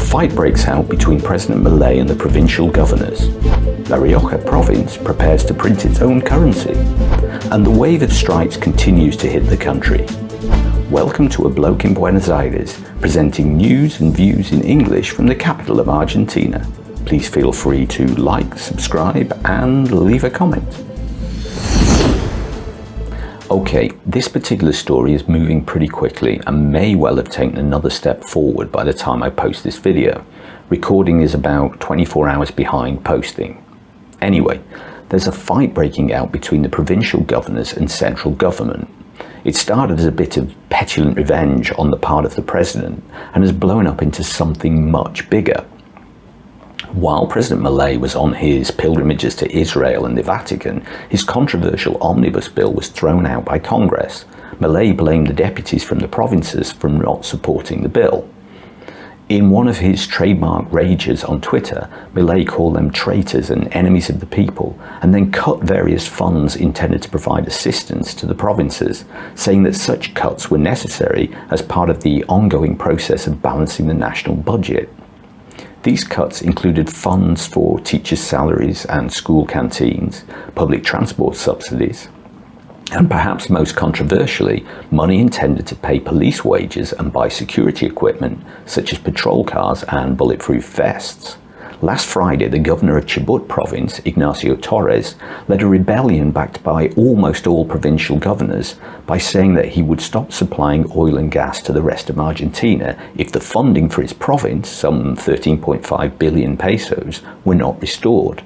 fight breaks out between President Milei and the provincial governors. La Rioja province prepares to print its own currency, and the wave of strikes continues to hit the country. Welcome to A Bloke in Buenos Aires, presenting news and views in English from the capital of Argentina. Please feel free to like, subscribe, and leave a comment. Okay, this particular story is moving pretty quickly and may well have taken another step forward by the time I post this video. Recording is about 24 hours behind posting. Anyway, there's a fight breaking out between the provincial governors and central government. It started as a bit of petulant revenge on the part of the president and has blown up into something much bigger. While President Milei was on his pilgrimages to Israel and the Vatican, his controversial omnibus bill was thrown out by Congress. Milei blamed the deputies from the provinces for not supporting the bill. In one of his trademark rages on Twitter, Milei called them traitors and enemies of the people, and then cut various funds intended to provide assistance to the provinces, saying that such cuts were necessary as part of the ongoing process of balancing the national budget. These cuts included funds for teachers' salaries and school canteens, public transport subsidies, and perhaps most controversially, money intended to pay police wages and buy security equipment, such as patrol cars and bulletproof vests. Last Friday, the governor of Chubut province, Ignacio Torres, led a rebellion backed by almost all provincial governors by saying that he would stop supplying oil and gas to the rest of Argentina if the funding for his province, some 13.5 billion pesos, were not restored.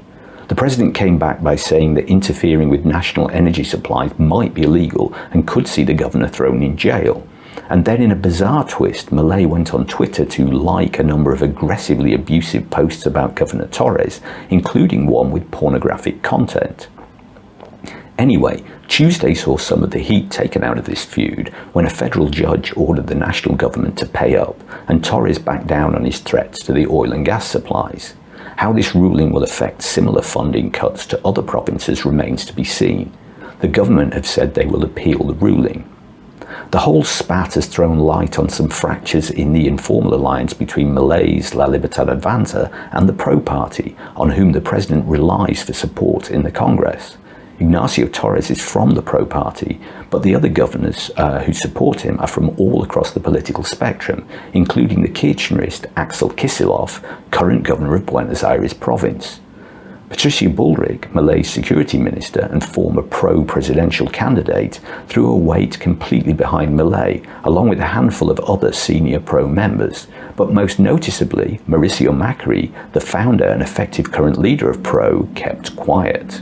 The president came back by saying that interfering with national energy supplies might be illegal and could see the governor thrown in jail. And then in a bizarre twist, Milei went on Twitter to like a number of aggressively abusive posts about Governor Torres, including one with pornographic content. Anyway, Tuesday saw some of the heat taken out of this feud when a federal judge ordered the national government to pay up, and Torres backed down on his threats to the oil and gas supplies. How this ruling will affect similar funding cuts to other provinces remains to be seen. The government have said they will appeal the ruling. The whole spat has thrown light on some fractures in the informal alliance between Milei's La Libertad Avanza and the Pro Party, on whom the president relies for support in the Congress. Ignacio Torres is from the Pro Party, but the other governors who support him are from all across the political spectrum, including the Kirchnerist Axel Kicillof, current governor of Buenos Aires province. Patricia Bullrich, Milei's security minister and former pro-presidential candidate, threw her weight completely behind Milei, along with a handful of other senior pro members. But most noticeably, Mauricio Macri, the founder and effective current leader of Pro, kept quiet.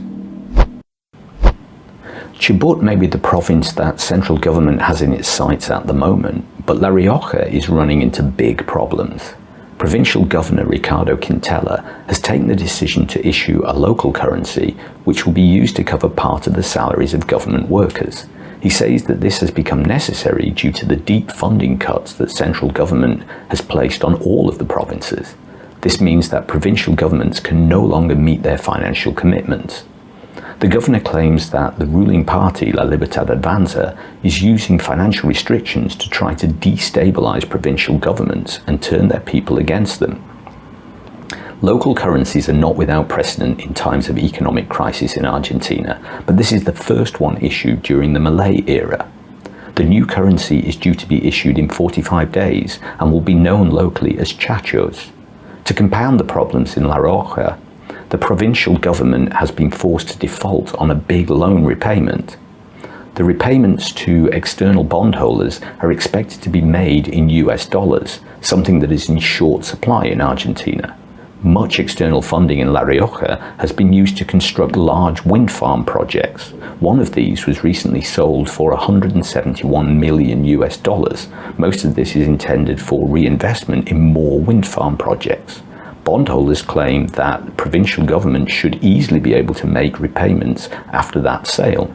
Chubut may be the province that central government has in its sights at the moment, but La Rioja is running into big problems. Provincial Governor Ricardo Quintela has taken the decision to issue a local currency which will be used to cover part of the salaries of government workers. He says that this has become necessary due to the deep funding cuts that central government has placed on all of the provinces. This means that provincial governments can no longer meet their financial commitments. The governor claims that the ruling party, La Libertad Avanza, is using financial restrictions to try to destabilize provincial governments and turn their people against them. Local currencies are not without precedent in times of economic crisis in Argentina, but this is the first one issued during the Milei era. The new currency is due to be issued in 45 days and will be known locally as chachos. To compound the problems in La Rioja, the provincial government has been forced to default on a big loan repayment. The repayments to external bondholders are expected to be made in US dollars, something that is in short supply in Argentina. Much external funding in La Rioja has been used to construct large wind farm projects. One of these was recently sold for 171 million US dollars. Most of this is intended for reinvestment in more wind farm projects. Bondholders claim that the provincial government should easily be able to make repayments after that sale.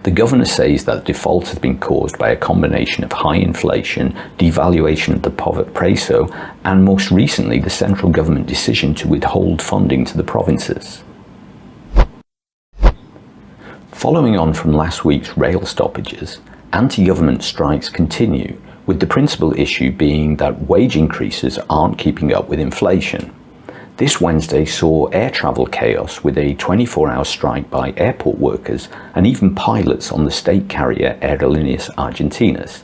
The governor says that default has been caused by a combination of high inflation, devaluation of the peso, and most recently the central government decision to withhold funding to the provinces. Following on from last week's rail stoppages, anti-government strikes continue, with the principal issue being that wage increases aren't keeping up with inflation. This Wednesday saw air travel chaos with a 24-hour strike by airport workers and even pilots on the state carrier Aerolíneas Argentinas.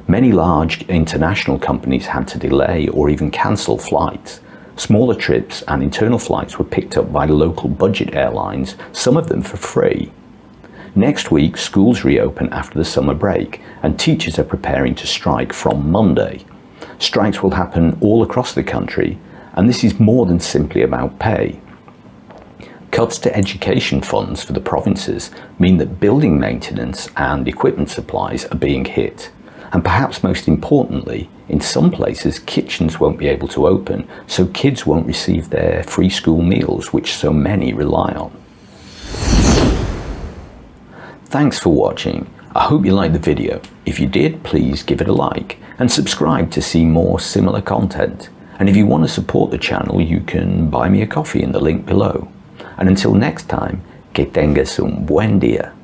Many large international companies had to delay or even cancel flights. Smaller trips and internal flights were picked up by local budget airlines, some of them for free. Next week, schools reopen after the summer break, and teachers are preparing to strike from Monday. Strikes will happen all across the country, and this is more than simply about pay. Cuts to education funds for the provinces mean that building maintenance and equipment supplies are being hit. And perhaps most importantly, in some places kitchens won't be able to open, so kids won't receive their free school meals, which so many rely on. Thanks for watching. I hope you liked the video. If you did, please give it a like and subscribe to see more similar content. And if you want to support the channel, you can buy me a coffee in the link below. And until next time, que tengas un buen día.